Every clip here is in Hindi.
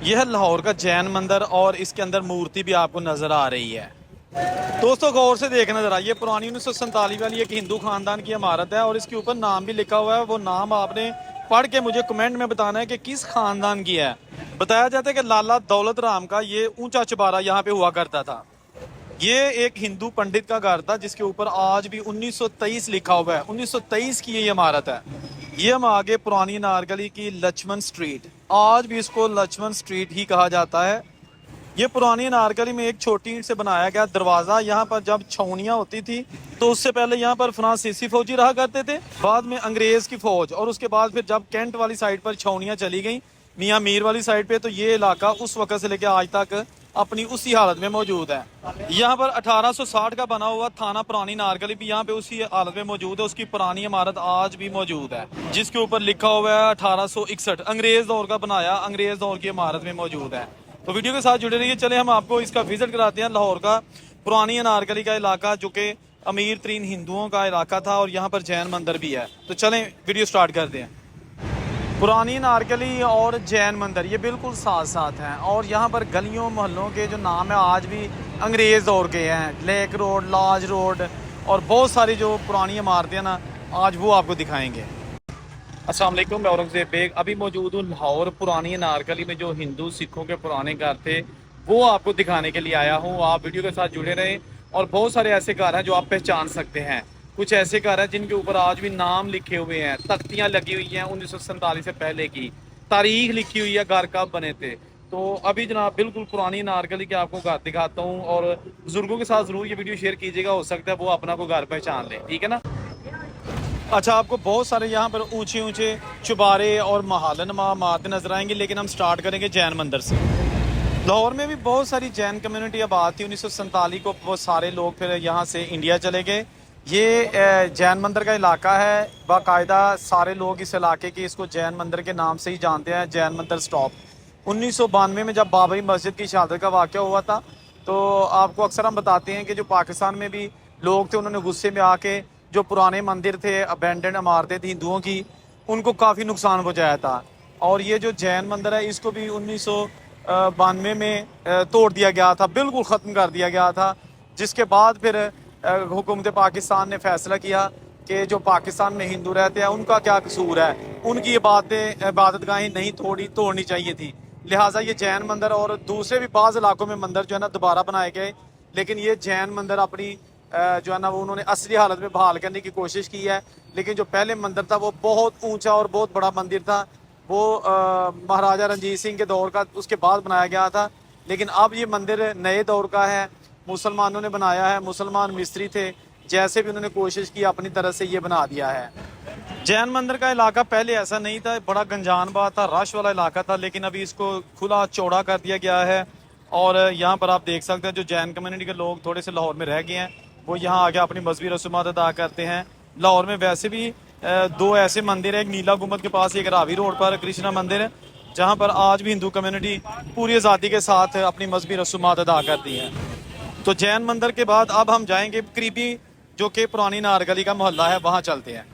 यह है लाहौर का जैन मंदिर और इसके अंदर मूर्ति भी आपको नजर आ रही है। दोस्तों गौर से देखना जरा, ये पुरानी 1947 वाली एक हिंदू खानदान की इमारत है और इसके ऊपर नाम भी लिखा हुआ है। वो नाम आपने पढ़ के मुझे कमेंट में बताना है कि किस खानदान की है। बताया जाता है कि लाला दौलत राम का ये ऊंचा चबारा यहाँ पे हुआ करता था। ये एक हिंदू पंडित का घर था जिसके ऊपर आज भी 1923 लिखा हुआ है। 1923 की ये इमारत है। ये हम आगे पुरानी नारगली की लक्ष्मण स्ट्रीट, आज भी इसको लक्ष्मण स्ट्रीट ही कहा जाता है। ये पुरानी नारगली में एक छोटी ईंट से बनाया गया दरवाजा। यहाँ पर जब छावनियां होती थी तो उससे पहले यहाँ पर फ्रांसीसी फौजी रहा करते थे, बाद में अंग्रेज की फौज, और उसके बाद फिर जब कैंट वाली साइड पर छावनियां चली गई मियाँ मीर वाली साइड पे, तो ये इलाका उस वक्त से लेकर आज तक अपनी उसी हालत में मौजूद है। यहाँ पर 1860 का बना हुआ थाना पुरानी नारगली भी यहाँ पे उसी हालत में मौजूद है। उसकी पुरानी इमारत आज भी मौजूद है जिसके ऊपर लिखा हुआ है 1861, अंग्रेज दौर का बनाया, अंग्रेज दौर की इमारत में मौजूद है। तो वीडियो के साथ जुड़े रहिए। चले हम आपको इसका विजिट कराते हैं, लाहौर का पुरानी अनारकली का इलाका जो कि अमीर तरीन हिंदुओं का इलाका था और यहाँ पर जैन मंदिर भी है। तो चलें वीडियो स्टार्ट करते हैं। पुरानी नारकली और जैन मंदिर ये बिल्कुल साथ साथ हैं और यहाँ पर गलियों मोहल्लों के जो नाम है आज भी अंग्रेज दौर के हैं। लेक रोड, लाज रोड और बहुत सारी जो पुरानी इमारतें हैं ना, आज वो आपको दिखाएंगे। अस्सलाम वालेकुम, मैं औरंगजेब बेग अभी मौजूद हूँ लाहौर पुरानी अनारकली में। जो हिंदू सिखों के पुराने घर थे वो आपको दिखाने के लिए आया हूँ। आप वीडियो के साथ जुड़े रहें। और बहुत सारे ऐसे घर हैं जो आप पहचान सकते हैं। कुछ ऐसे घर हैं जिनके ऊपर आज भी नाम लिखे हुए हैं, तख्तियाँ लगी हुई हैं 1947 से पहले की, तारीख लिखी हुई है घर कब बने थे। तो अभी जनाब बिल्कुल पुरानी नारकली के आपको घर दिखाता हूँ और बुजुर्गों के साथ ज़रूर ये वीडियो शेयर कीजिएगा, हो सकता है वो अपना को घर पहचान ले, ठीक है ना। अच्छा, आपको बहुत सारे यहाँ पर ऊंचे ऊंचे चुबारे और महालनमा इमारतें नजर आएंगी, लेकिन हम स्टार्ट करेंगे जैन मंदिर से। लाहौर में भी बहुत सारी जैन कम्युनिटी अब आती। 1947 को वो सारे लोग फिर यहाँ से इंडिया चले गए। ये जैन मंदिर का इलाका है, बाकायदा सारे लोग इस इलाके के इसको जैन मंदिर के नाम से ही जानते हैं, जैन मंदिर स्टॉप। 1992 में जब बाबरी मस्जिद की शहादत का वाक़या हुआ था तो आपको अक्सर हम बताते हैं कि जो पाकिस्तान में भी लोग थे उन्होंने गुस्से में आके जो पुराने मंदिर थे, अबेंडेंड इमारतें थी हिंदुओं की, उनको काफ़ी नुकसान पहुँचाया था। और ये जो जैन मंदिर है इसको भी 1992 में तोड़ दिया गया था, बिल्कुल ख़त्म कर दिया गया था। जिसके बाद फिर हुकूमत पाकिस्तान ने फैसला किया कि जो पाकिस्तान में हिंदू रहते हैं उनका क्या कसूर है, उनकी इबादतगाहें नहीं तोड़नी चाहिए थी। लिहाजा ये जैन मंदिर और दूसरे भी बाज़ इलाकों में मंदिर जो है ना दोबारा बनाए गए, लेकिन ये जैन मंदिर अपनी जो है ना वो उन्होंने असली हालत में बहाल करने की कोशिश की है। लेकिन जो पहले मंदिर था वो बहुत ऊंचा और बहुत बड़ा मंदिर था। वो महाराजा रंजीत सिंह के दौर का उसके बाद बनाया गया था। लेकिन अब ये मंदिर नए दौर का है, मुसलमानों ने बनाया है, मुसलमान मिस्त्री थे, जैसे भी उन्होंने कोशिश की अपनी तरह से ये बना दिया है। जैन मंदिर का इलाका पहले ऐसा नहीं था, बड़ा गंजानबाद था, रश वाला इलाका था, लेकिन अभी इसको खुला चौड़ा कर दिया गया है। और यहाँ पर आप देख सकते हैं जो जैन कम्युनिटी के लोग थोड़े से लाहौर में रह गए हैं वो यहाँ आके अपनी मजहबी रसूमात अदा करते हैं। लाहौर में वैसे भी दो ऐसे मंदिर है, एक नीला गुम्बद के पास, एक रावी रोड पर कृष्णा मंदिर है, जहाँ पर आज भी हिंदू कम्युनिटी पूरी आज़ादी के साथ अपनी मजहबी रसूमात अदा करती है। तो जैन मंदिर के बाद अब हम जाएंगे करीबी जो कि पुरानी नारगली का मोहल्ला है, वहाँ चलते हैं।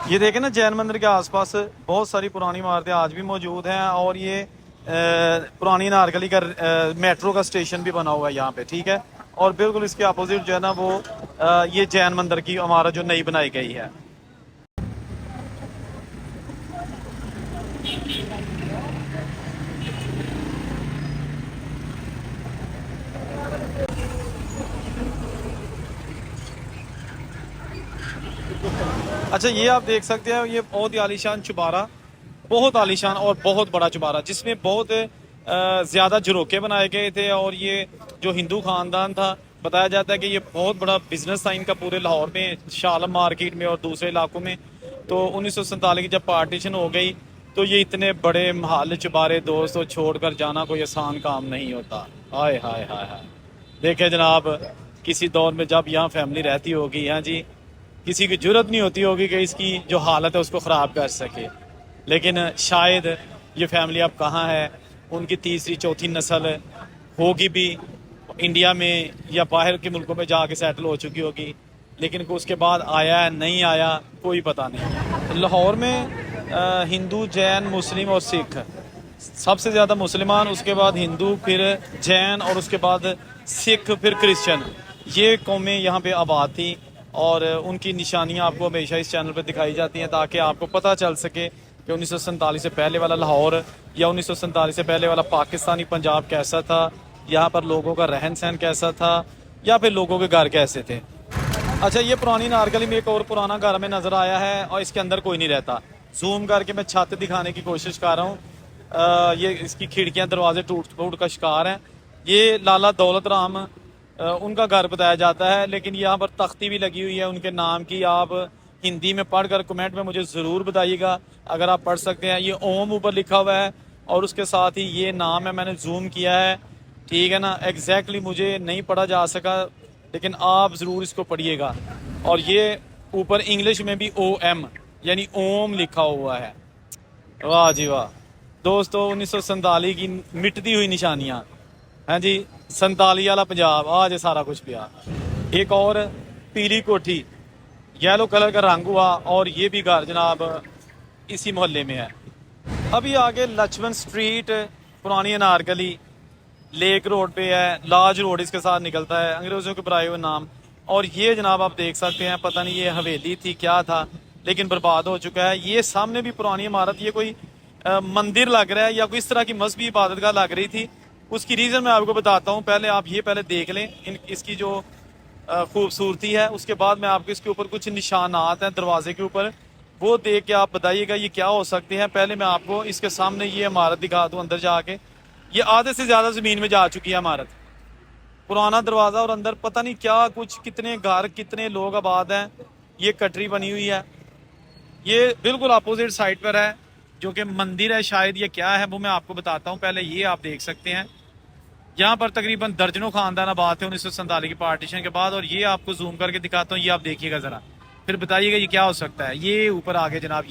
ये देखें ना, जैन मंदिर के आसपास बहुत सारी पुरानी इमारतें आज भी मौजूद हैं और ये पुरानी नारगली का मेट्रो का स्टेशन भी बना हुआ है यहाँ पे, ठीक है। और बिल्कुल इसके अपोजिट जो है ना वो ये जैन मंदिर की इमारत जो नई बनाई गई है। अच्छा, ये आप देख सकते हैं, ये बहुत ही आलीशान चुबारा, बहुत आलीशान और बहुत बड़ा चुबारा, जिसमें बहुत ज़्यादा झरोके बनाए गए थे। और ये जो हिंदू ख़ानदान था, बताया जाता है कि ये बहुत बड़ा बिजनेस था इनका पूरे लाहौर में, शालम मार्केट में और दूसरे इलाकों में। तो 1947 की जब पार्टीशन हो गई तो ये इतने बड़े महल चुबारे दोस्तों छोड़कर जाना कोई आसान काम नहीं होता। हाय हाय हाय हाय, देखे जनाब, किसी दौर में जब यहाँ फैमिली रहती होगी, हाँ जी, किसी की जरूरत नहीं होती होगी कि इसकी जो हालत है उसको ख़राब कर सके। लेकिन शायद ये फैमिली अब कहाँ है, उनकी तीसरी चौथी नस्ल होगी भी इंडिया में या बाहर के मुल्कों में जाके सेटल हो चुकी होगी, लेकिन उसके बाद आया है नहीं आया कोई पता नहीं। लाहौर में हिंदू, जैन, मुस्लिम और सिख सबसे ज़्यादा मुसलमान, उसके बाद हिंदू, फिर जैन और उसके बाद सिख, फिर क्रिश्चियन, ये कौमें यहाँ पे आबाद थी। और उनकी निशानियाँ आपको हमेशा इस चैनल पे दिखाई जाती हैं ताकि आपको पता चल सके कि 1947 से पहले वाला लाहौर या 1947 से पहले वाला पाकिस्तानी पंजाब कैसा था, यहाँ पर लोगों का रहन सहन कैसा था, या फिर लोगों के घर कैसे थे। अच्छा, ये पुरानी नारगली में एक और पुराना घर हमें नज़र आया है और इसके अंदर कोई नहीं रहता। जूम करके मैं छत दिखाने की कोशिश कर रहा हूँ। ये इसकी खिड़कियाँ दरवाजे टूट फूट का शिकार हैं। ये लाला दौलत राम उनका घर बताया जाता है, लेकिन यहाँ पर तख्ती भी लगी हुई है उनके नाम की। आप हिंदी में पढ़कर कमेंट में मुझे ज़रूर बताइएगा अगर आप पढ़ सकते हैं। ये ओम ऊपर लिखा हुआ है और उसके साथ ही ये नाम है, मैंने जूम किया है, ठीक है ना। एग्जैक्टली मुझे नहीं पढ़ा जा सका, लेकिन आप ज़रूर इसको पढ़िएगा। और ये ऊपर इंग्लिश में भी OM यानी ओम लिखा हुआ है। वाह जी वाह दोस्तों, 1947 की मिटती हुई निशानियाँ हैं जी। 47 वाला पंजाब आज ये सारा कुछ पिया। एक और पीली कोठी, येलो कलर का रंग हुआ, और ये भी घर जनाब इसी मोहल्ले में है। अभी आगे लक्ष्मण स्ट्रीट, पुरानी अनारकली, लेक रोड पे है, लाज रोड इसके साथ निकलता है, अंग्रेजों के बनाए हुए नाम। और ये जनाब आप देख सकते हैं, पता नहीं ये हवेली थी क्या था, लेकिन बर्बाद हो चुका है। ये सामने भी पुरानी इमारत, ये कोई मंदिर लग रहा है या कोई इस तरह की मजहबी इबादत गाह लग रही थी। उसकी रीज़न मैं आपको बताता हूँ। पहले आप ये पहले देख लें इसकी जो खूबसूरती है, उसके बाद मैं आपको इसके ऊपर कुछ निशानात हैं दरवाजे के ऊपर, वो देख के आप बताइएगा ये क्या हो सकते हैं। पहले मैं आपको इसके सामने ये इमारत दिखा दूँ अंदर जाके। ये आधे से ज़्यादा ज़मीन में जा चुकी है इमारत। पुराना दरवाज़ा और अंदर पता नहीं क्या कुछ, कितने घर, कितने लोग आबाद हैं। ये कटरी बनी हुई है। ये बिल्कुल अपोजिट साइड पर है, जो कि मंदिर है शायद, ये क्या है वो मैं आपको बताता हूँ। पहले ये आप देख सकते हैं, यहाँ पर तकरीबन दर्जनों खानदान आबाद थे 1947 की पार्टीशन के बाद। और ये आपको जूम करके दिखाता हूँ, ये आप देखिएगा ज़रा, फिर बताइएगा ये क्या हो सकता है। ये ऊपर आगे जनाब,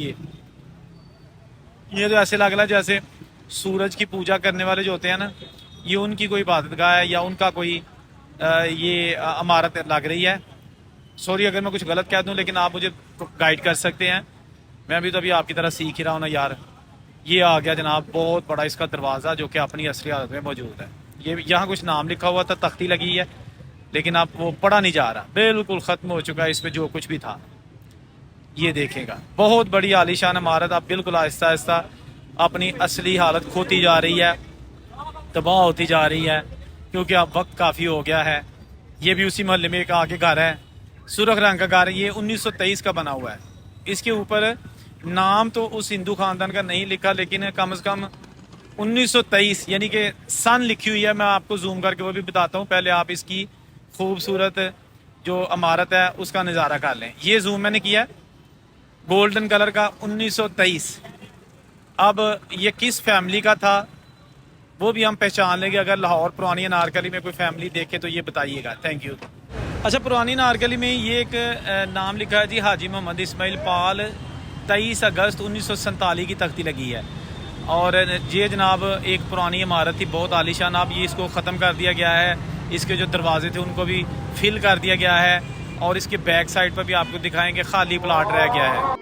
ये तो ऐसे लग रहा है जैसे सूरज की पूजा करने वाले जो होते हैं ना, ये उनकी कोई इबादतगाह है या उनका कोई ये इमारत लग रही है। सॉरी अगर मैं कुछ गलत कह दूं, लेकिन आप मुझे गाइड कर सकते हैं। मैं भी तो अभी आपकी तरह सीख ही रहा हूँ ना यार। ये आ गया जनाब बहुत बड़ा इसका दरवाज़ा, जो कि अपनी असली हालत में मौजूद है। ये यहाँ कुछ नाम लिखा हुआ था, तख्ती लगी है, लेकिन अब वो पढ़ा नहीं जा रहा, बिल्कुल ख़त्म हो चुका है इसमें जो कुछ भी था। ये देखेगा, बहुत बड़ी आलीशान इमारत अब बिल्कुल आहिस्ता आहिस्ता अपनी असली हालत खोती जा रही है, तबाह होती जा रही है, क्योंकि अब वक्त काफ़ी हो गया है। ये भी उसी मोहल्ले में एक आगे घर है, सुरख रंग का घर। ये 1923 का बना हुआ है। इसके ऊपर नाम तो उस हिंदू खानदान का नहीं लिखा, लेकिन कम से कम 1923 यानी कि सन लिखी हुई है। मैं आपको जूम करके वो भी बताता हूँ। पहले आप इसकी खूबसूरत जो इमारत है उसका नज़ारा कर लें। ये जूम मैंने किया, गोल्डन कलर का 1923। अब ये किस फैमिली का था वो भी हम पहचान लेंगे अगर लाहौर पुरानी अनारकली में कोई फैमिली देखे तो ये बताइएगा। Thank you. अच्छा, पुरानी अनारकली में ये एक नाम लिखा है जी, हाजी मोहम्मद इस्माइल पाल, 23 अगस्त 1947 की तख्ती लगी है। और ये जनाब एक पुरानी इमारत थी, बहुत आलीशान। अब ये इसको ख़त्म कर दिया गया है, इसके जो दरवाजे थे उनको भी फिल कर दिया गया है, और इसके बैक साइड पर भी आपको दिखाएंगे खाली प्लाट रह गया है।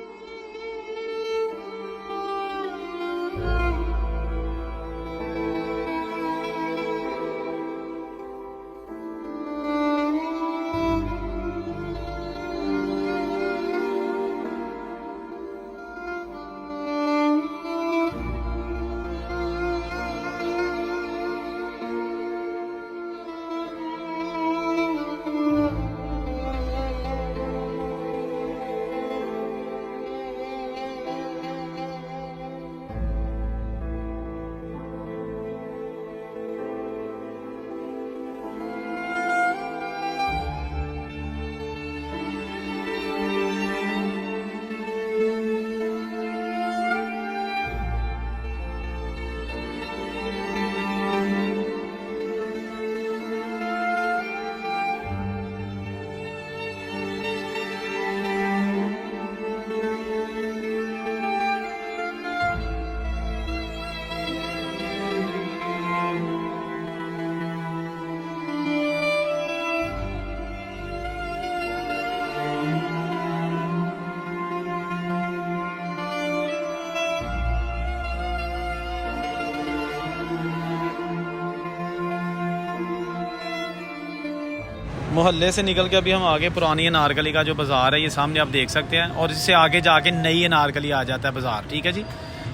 मोहल्ले से निकल के अभी हम आगे पुरानी अनारकली का जो बाज़ार है ये सामने आप देख सकते हैं, और इससे आगे जाके नई अनारकली आ जाता है बाज़ार, ठीक है जी।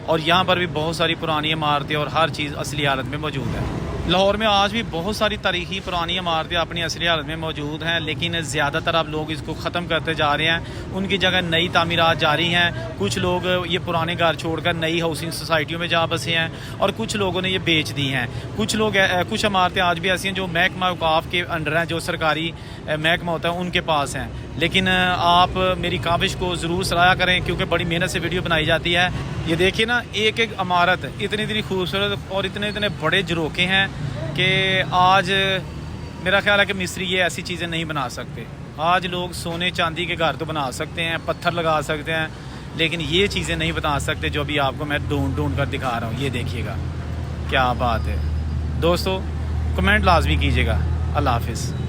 और यहाँ पर भी बहुत सारी पुरानी इमारतें और हर चीज़ असली हालत में मौजूद है। लाहौर में आज भी बहुत सारी तारीखी पुरानी इमारतें अपनी असली हालत में मौजूद हैं, लेकिन ज़्यादातर अब लोग इसको ख़त्म करते जा रहे हैं। उनकी जगह नई तामीरात जारी हैं। कुछ लोग ये पुराने घर छोड़कर नई हाउसिंग सोसाइटियों में जा बसे हैं और कुछ लोगों ने ये बेच दी हैं। कुछ इमारतें आज भी ऐसी हैं जो महकमा औकाफ के अंडर हैं, जो सरकारी महकमा होता है उनके पास हैं। लेकिन आप मेरी काविश को ज़रूर सराहा करें, क्योंकि बड़ी मेहनत से वीडियो बनाई जाती है। ये देखिए ना, एक एक इमारत इतनी इतनी खूबसूरत और इतने इतने बड़े झरोखे हैं कि आज मेरा ख्याल है कि मिस्त्री ये ऐसी चीज़ें नहीं बना सकते। आज लोग सोने चांदी के घर तो बना सकते हैं, पत्थर लगा सकते हैं, लेकिन ये चीज़ें नहीं बना सकते जो अभी आपको मैं ढूंढ कर दिखा रहा हूँ। ये देखिएगा क्या बात है। दोस्तों कमेंट लाजमी कीजिएगा। अल्लाह हाफिज़।